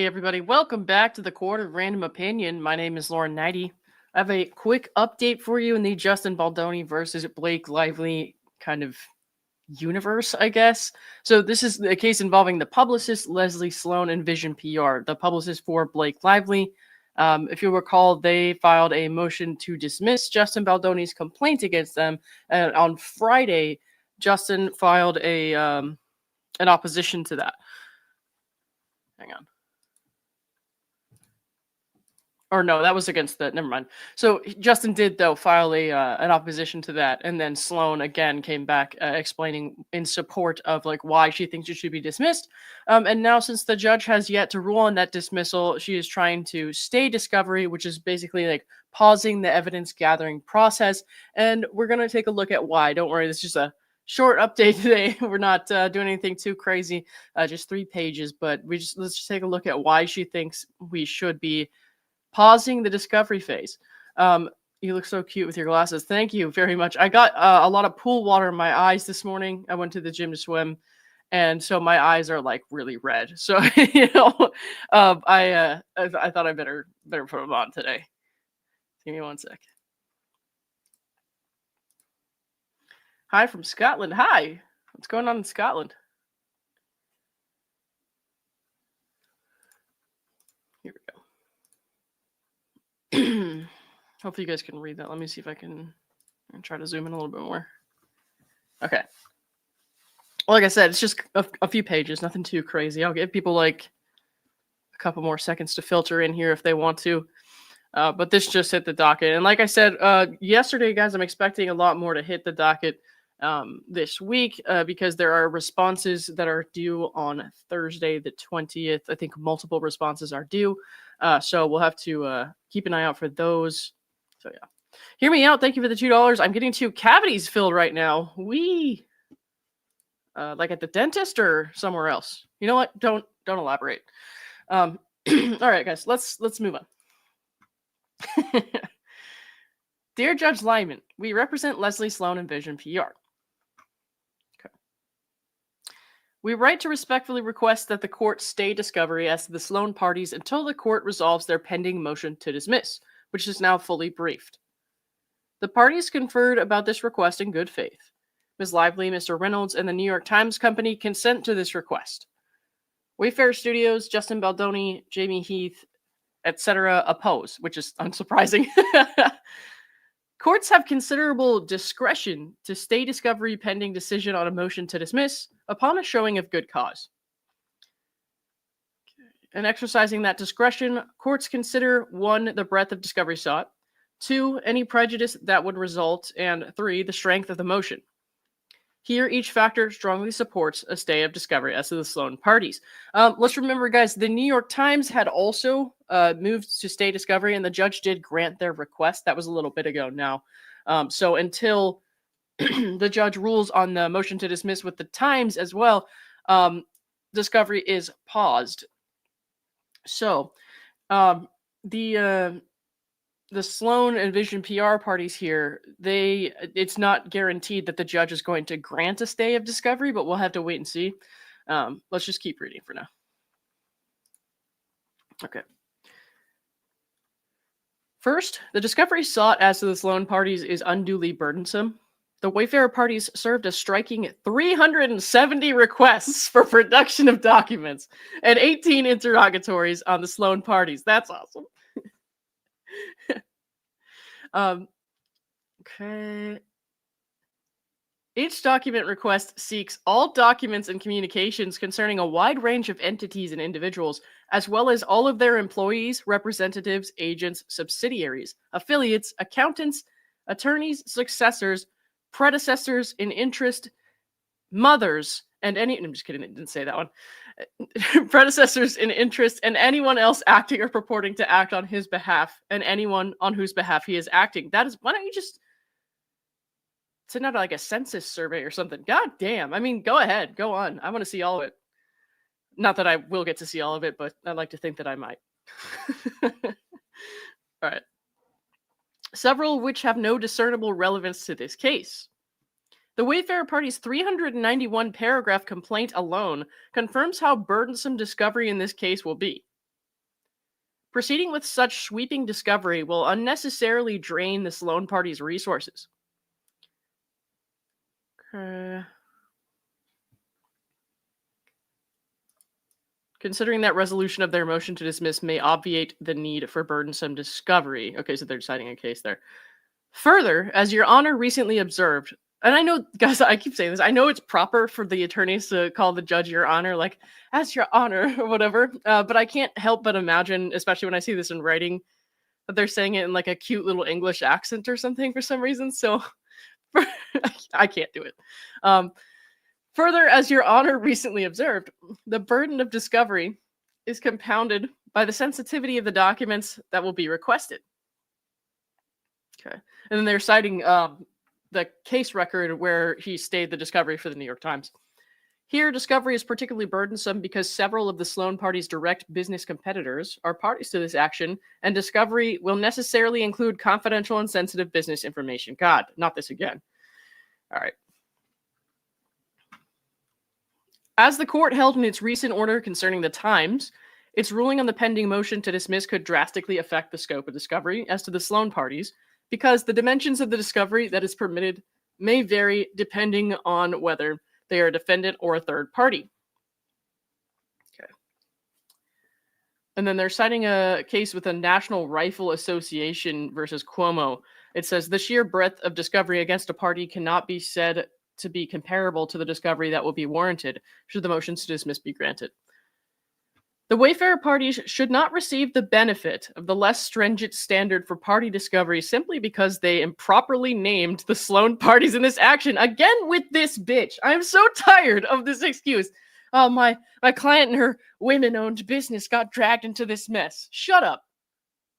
everybody. Welcome back to the Court of Random Opinion. My name is Neidigh. I have a quick update for you in the Justin Baldoni versus Blake Lively kind of universe, I guess. So this is a case involving the Publicist, Leslie Sloane, and Vision PR. The Publicist for Blake Lively. If you recall, they filed a motion to dismiss Justin Baldoni's complaint against them. And on Friday, Justin filed an opposition to that. Hang on. Or no, that was against the. Never mind. So Justin did though file an opposition to that, and then Sloane again came back explaining in support of like why she thinks it should be dismissed. And now since the judge has yet to rule on that dismissal, she is trying to stay discovery, which is basically like pausing the evidence gathering process. And we're gonna take a look at why. Don't worry, this is just a short update today. We're not doing anything too crazy, just 3 pages, but let's just take a look at why she thinks we should be pausing the discovery phase. You look so cute with your glasses. Thank you very much. I got a lot of pool water in my eyes this morning. I went to the gym to swim, and so my eyes are like really red. So I thought I better put them on today. Give me 1 sec. Hi from Scotland. Hi. What's going on in Scotland? Here we go. Hopefully you guys can read that. Let me see if I can try to zoom in a little bit more. Okay. Well, like I said, it's just a few pages, nothing too crazy. I'll give people like a couple more seconds to filter in here if they want to. But this just hit the docket. And like I said yesterday, guys, I'm expecting a lot more to hit the docket this week because there are responses that are due on Thursday the 20th. I think multiple responses are due. So we'll have to keep an eye out for those. So yeah. Hear me out. Thank you for the $2. I'm getting 2 cavities filled right now. Like at the dentist or somewhere else. You know what? Don't elaborate. All right, guys, let's move on. Dear Judge Lyman, we represent Leslie Sloane and Vision PR. Okay. We write to respectfully request that the court stay discovery as to the Sloane parties until the court resolves their pending motion to dismiss, which is now fully briefed. The parties conferred about this request in good faith. Ms. Lively, Mr. Reynolds, and the New York Times Company consent to this request. Wayfarer Studios, Justin Baldoni, Jamie Heath, etc. oppose, which is unsurprising. Courts have considerable discretion to stay discovery pending decision on a motion to dismiss upon a showing of good cause. In exercising that discretion, courts consider 1, the breadth of discovery sought, 2, any prejudice that would result, and 3, the strength of the motion. Here, each factor strongly supports a stay of discovery as to the Sloane parties. Let's remember, guys, the New York Times had also moved to stay discovery, and the judge did grant their request. That was a little bit ago now. So until the judge rules on the motion to dismiss with the Times as well, discovery is paused. So the Sloane and Vision PR parties here, it's not guaranteed that the judge is going to grant a stay of discovery, but we'll have to wait and see. Let's just keep reading for now. Okay. First, the discovery sought as to the Sloane parties is unduly burdensome. The Wayfarer parties served a striking 370 requests for production of documents and 18 interrogatories on the Sloane parties. That's awesome. Okay. Each document request seeks all documents and communications concerning a wide range of entities and individuals, as well as all of their employees, representatives, agents, subsidiaries, affiliates, accountants, attorneys, successors, predecessors in interest, mothers, and I'm just kidding, I didn't say that one. Predecessors in interest and anyone else acting or purporting to act on his behalf and anyone on whose behalf he is acting. That is, why don't you just send out like a census survey or something? God damn. I mean, go ahead, go on. I want to see all of it. Not that I will get to see all of it, but I'd like to think that I might. All right. Several of which have no discernible relevance to this case. The Wayfarer party's 391-paragraph complaint alone confirms how burdensome discovery in this case will be. Proceeding with such sweeping discovery will unnecessarily drain the Sloane party's resources. Considering that resolution of their motion to dismiss may obviate the need for burdensome discovery. Okay, so they're deciding a case there. Further, as Your Honor recently observed, and I know, guys, I keep saying this, I know it's proper for the attorneys to call the judge Your Honor, like, as Your Honor, or whatever, but I can't help but imagine, especially when I see this in writing, that they're saying it in like a cute little English accent or something for some reason, so I can't do it. Further, as Your Honor recently observed, the burden of discovery is compounded by the sensitivity of the documents that will be requested. Okay. And then they're citing the case record where he stayed the discovery for the New York Times. Here, discovery is particularly burdensome because several of the Sloane party's direct business competitors are parties to this action, and discovery will necessarily include confidential and sensitive business information. God, not this again. All right. As the court held in its recent order concerning the Times, its ruling on the pending motion to dismiss could drastically affect the scope of discovery as to the Sloane parties, because the dimensions of the discovery that is permitted may vary depending on whether they are a defendant or a third party. Okay. And then they're citing a case with the National Rifle Association versus Cuomo. It says the sheer breadth of discovery against a party cannot be said to be comparable to the discovery that will be warranted should the motions to dismiss be granted. The Wayfarer parties should not receive the benefit of the less stringent standard for party discovery simply because they improperly named the Sloane parties in this action. Again with this bitch. I'm so tired of this excuse. Oh, my client and her women-owned business got dragged into this mess. Shut up.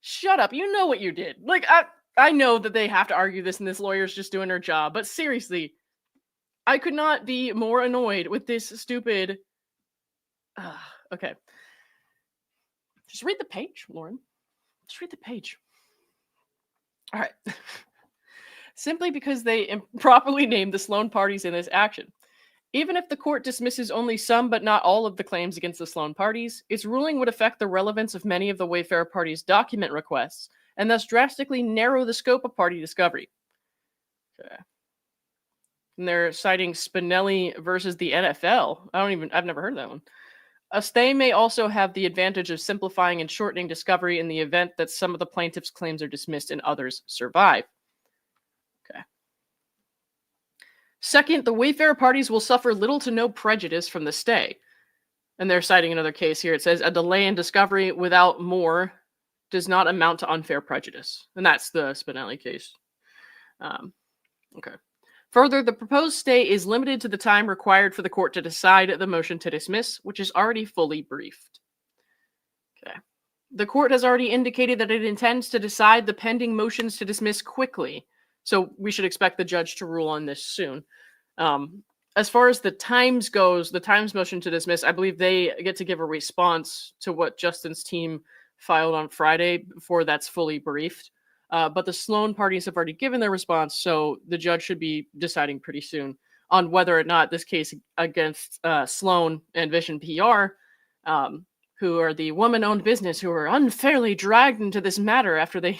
Shut up. You know what you did. Like, I know that they have to argue this and this lawyer's just doing her job, but seriously, I could not be more annoyed with this stupid... okay. Just read the page, Lauren. Just read the page. All right. Simply because they improperly named the Sloane parties in this action. Even if the court dismisses only some but not all of the claims against the Sloane parties, its ruling would affect the relevance of many of the Wayfarer parties' document requests and thus drastically narrow the scope of party discovery. Okay. And they're citing Spinelli versus the NFL. I've never heard of that one. A stay may also have the advantage of simplifying and shortening discovery in the event that some of the plaintiff's claims are dismissed and others survive. Okay. Second, the Wayfarer parties will suffer little to no prejudice from the stay. And they're citing another case here. It says, a delay in discovery without more does not amount to unfair prejudice. And that's the Spinelli case. Okay. Further, the proposed stay is limited to the time required for the court to decide the motion to dismiss, which is already fully briefed. Okay. The court has already indicated that it intends to decide the pending motions to dismiss quickly, so we should expect the judge to rule on this soon. As far as the Times goes, the Times motion to dismiss, I believe they get to give a response to what Justin's team filed on Friday before that's fully briefed. But the Sloane parties have already given their response, so the judge should be deciding pretty soon on whether or not this case against Sloane and Vision PR, who are the woman-owned business who were unfairly dragged into this matter after they,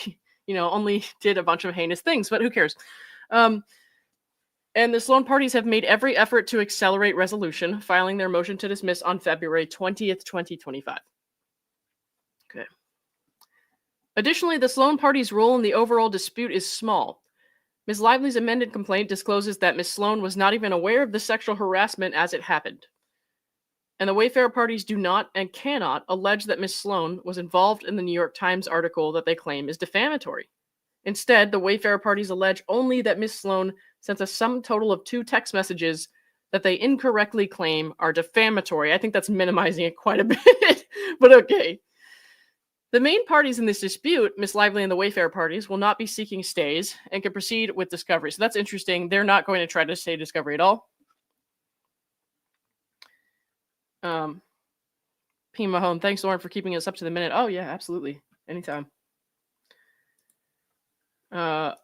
only did a bunch of heinous things, but who cares? And the Sloane parties have made every effort to accelerate resolution, filing their motion to dismiss on February 20th, 2025. Okay. Additionally, the Sloane party's role in the overall dispute is small. Ms. Lively's amended complaint discloses that Ms. Sloane was not even aware of the sexual harassment as it happened. And the Wayfarer parties do not and cannot allege that Ms. Sloane was involved in the New York Times article that they claim is defamatory. Instead, the Wayfarer parties allege only that Ms. Sloane sent a sum total of 2 text messages that they incorrectly claim are defamatory. I think that's minimizing it quite a bit, but okay. The main parties in this dispute, Ms. Lively and the Wayfarer parties, will not be seeking stays and can proceed with discovery. So that's interesting. They're not going to try to stay discovery at all. P. Mahone, thanks, Lauren, for keeping us up to the minute. Oh, yeah, absolutely. Anytime. I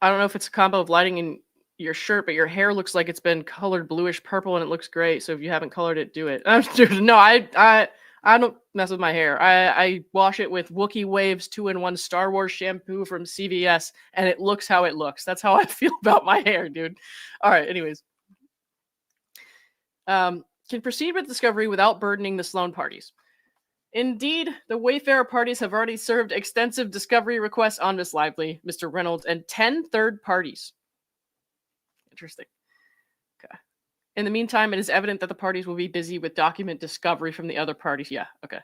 don't know if it's a combo of lighting and your shirt, but your hair looks like it's been colored bluish purple and it looks great. So if you haven't colored it, do it. Dude, no, I I don't mess with my hair. I wash it with Wookiee Waves 2-in-1 Star Wars shampoo from CVS, and it looks how it looks. That's how I feel about my hair, dude. All right, anyways. Can proceed with discovery without burdening the Sloane parties. Indeed, the Wayfarer parties have already served extensive discovery requests on Miss Lively, Mr. Reynolds, and 10 third parties. Interesting. Okay. In the meantime, it is evident that the parties will be busy with document discovery from the other parties. Yeah, okay.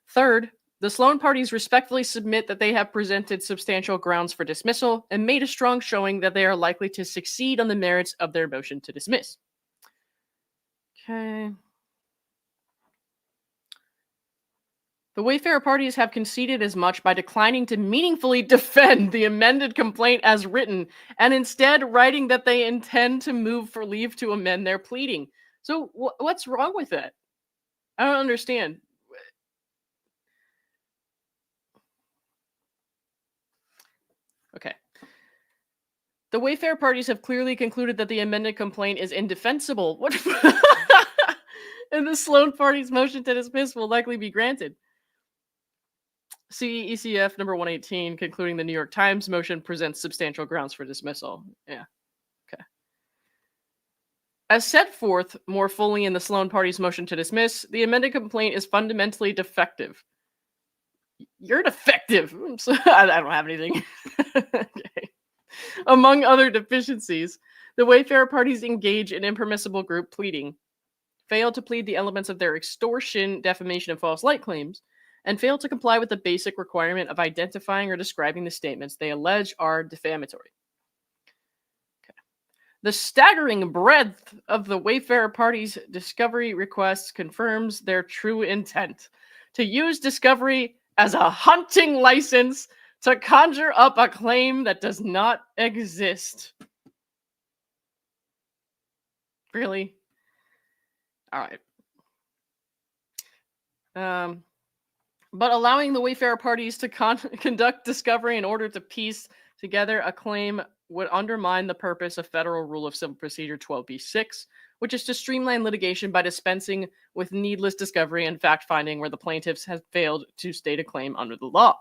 Third, the Sloane parties respectfully submit that they have presented substantial grounds for dismissal and made a strong showing that they are likely to succeed on the merits of their motion to dismiss. Okay. The Wayfarer parties have conceded as much by declining to meaningfully defend the amended complaint as written, and instead writing that they intend to move for leave to amend their pleading. So what's wrong with that? I don't understand. Okay. The Wayfarer parties have clearly concluded that the amended complaint is indefensible. What? And the Sloane party's motion to dismiss will likely be granted. See ECF number 118, concluding the New York Times motion presents substantial grounds for dismissal. Yeah. Okay. As set forth more fully in the Sloane party's motion to dismiss, the amended complaint is fundamentally defective. You're defective. I don't have anything. Okay. Among other deficiencies, the Wayfarer parties engage in impermissible group pleading, fail to plead the elements of their extortion, defamation, and false light claims, and fail to comply with the basic requirement of identifying or describing the statements they allege are defamatory. Okay. The staggering breadth of the Wayfarer party's discovery requests confirms their true intent to use discovery as a hunting license to conjure up a claim that does not exist. Really? All right. But allowing the Wayfarer parties to conduct discovery in order to piece together a claim would undermine the purpose of Federal Rule of Civil Procedure 12b-6, which is to streamline litigation by dispensing with needless discovery and fact-finding where the plaintiffs have failed to state a claim under the law.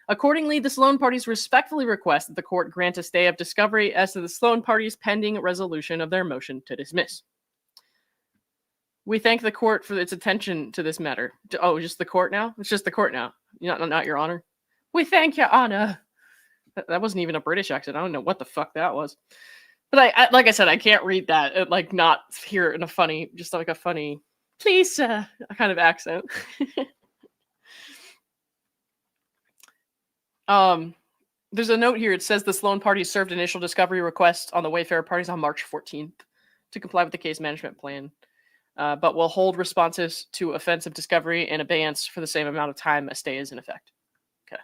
Accordingly, the Sloane parties respectfully request that the court grant a stay of discovery as to the Sloane parties pending resolution of their motion to dismiss. We thank the court for its attention to this matter. Oh, just the court now? It's just the court now. Not your honor. We thank your honor. That wasn't even a British accent. I don't know what the fuck that was. But I like I said, I can't read that. Like not here in a funny, just like a funny, please, kind of accent. There's a note here. It says the Sloane parties served initial discovery requests on the Wayfarer parties on March 14th to comply with the case management plan. But will hold responses to offensive discovery in abeyance for the same amount of time a stay is in effect. Okay.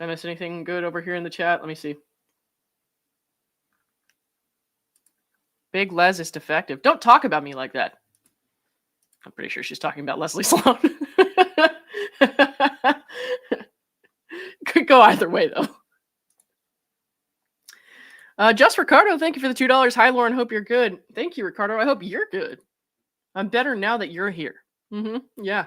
Did I miss anything good over here in the chat? Let me see. Big Les is defective. Don't talk about me like that. I'm pretty sure she's talking about Leslie Sloane. Could go either way, though. Just Ricardo, thank you for the $2. Hi, Lauren. Hope you're good. Thank you, Ricardo. I hope you're good. I'm better now that you're here. Yeah.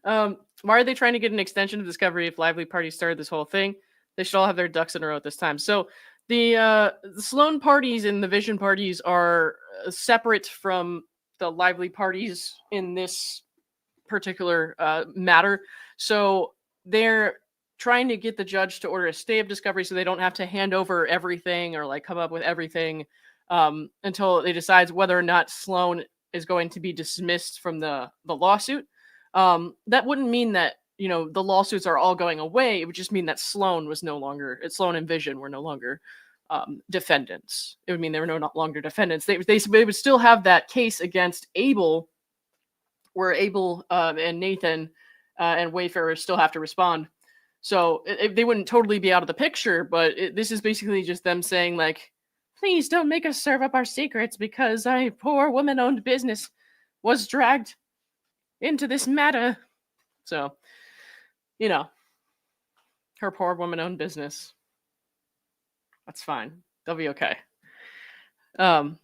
Why are they trying to get an extension of discovery if Lively parties started this whole thing? They should all have their ducks in a row at this time. So the Sloane parties and the Vision parties are separate from the Lively parties in this particular matter. So they're trying to get the judge to order a stay of discovery so they don't have to hand over everything or like come up with everything until they decide whether or not Sloane is going to be dismissed from the lawsuit. That wouldn't mean that, the lawsuits are all going away. It would just mean that Sloane and Vision were no longer defendants. It would mean they were no longer defendants. They would still have that case against Abel, where Abel and Nathan and Wayfarer still have to respond. So they wouldn't totally be out of the picture, but this is basically just them saying, like, please don't make us serve up our secrets because a poor woman-owned business was dragged into this matter. So, her poor woman-owned business. That's fine. They'll be okay. All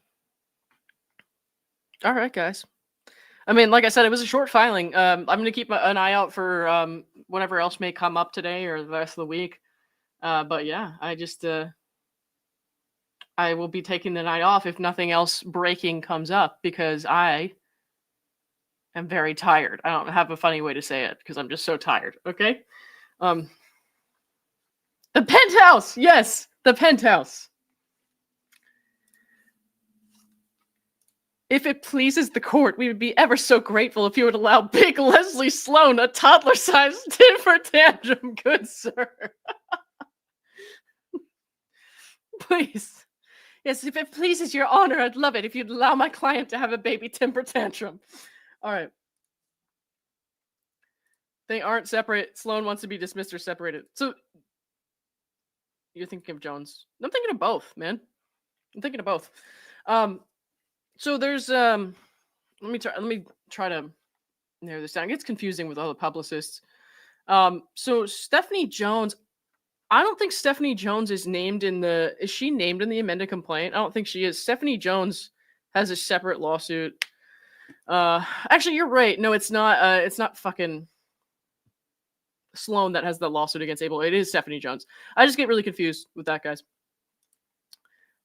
right, guys. I mean, like I said, it was a short filing. I'm going to keep an eye out for whatever else may come up today or the rest of the week. But yeah, I will be taking the night off if nothing else breaking comes up because I am very tired. I don't have a funny way to say it because I'm just so tired. Okay. The penthouse. Yes, the penthouse. If it pleases the court, we would be ever so grateful if you would allow big Leslie Sloane a toddler-sized temper tantrum, good sir. Please. Yes, if it pleases your honor, I'd love it if you'd allow my client to have a baby temper tantrum. All right. They aren't separate. Sloane wants to be dismissed or separated. So you're thinking of Jones. I'm thinking of both, man. I'm thinking of both. So there's let me try to narrow this down. It gets confusing with all the publicists. So Stephanie Jones, I don't think Stephanie Jones is named in the. Is she named in the amended complaint? I don't think she is. Stephanie Jones has a separate lawsuit. Actually, you're right. No, it's not. It's not fucking Sloane that has the lawsuit against Abel. It is Stephanie Jones. I just get really confused with that, guys.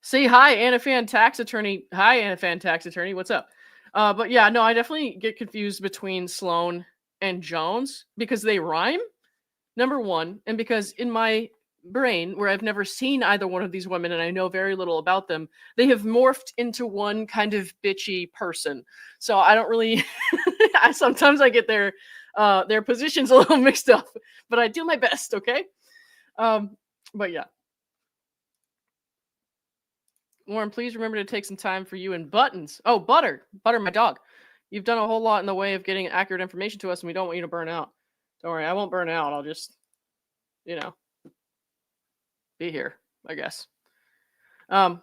Say hi, Anafan tax attorney. Hi, Anafan tax attorney. What's up? But yeah, no, I definitely get confused between Sloane and Jones because they rhyme, number one, and because in my brain, where I've never seen either one of these women and I know very little about them, they have morphed into one kind of bitchy person. So I don't really. Sometimes I get their positions a little mixed up, but I do my best. Okay. But yeah. Warren, please remember to take some time for you and Buttons. Oh, Butter, my dog. You've done a whole lot in the way of getting accurate information to us, and we don't want you to burn out. Don't worry, I won't burn out. I'll just, be here, I guess. Yeah,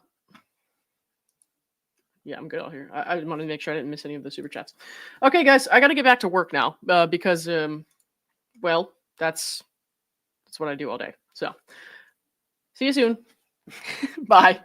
I'm good out here. I wanted to make sure I didn't miss any of the super chats. Okay, guys, I got to get back to work now because, well, that's what I do all day. So, see you soon. Bye.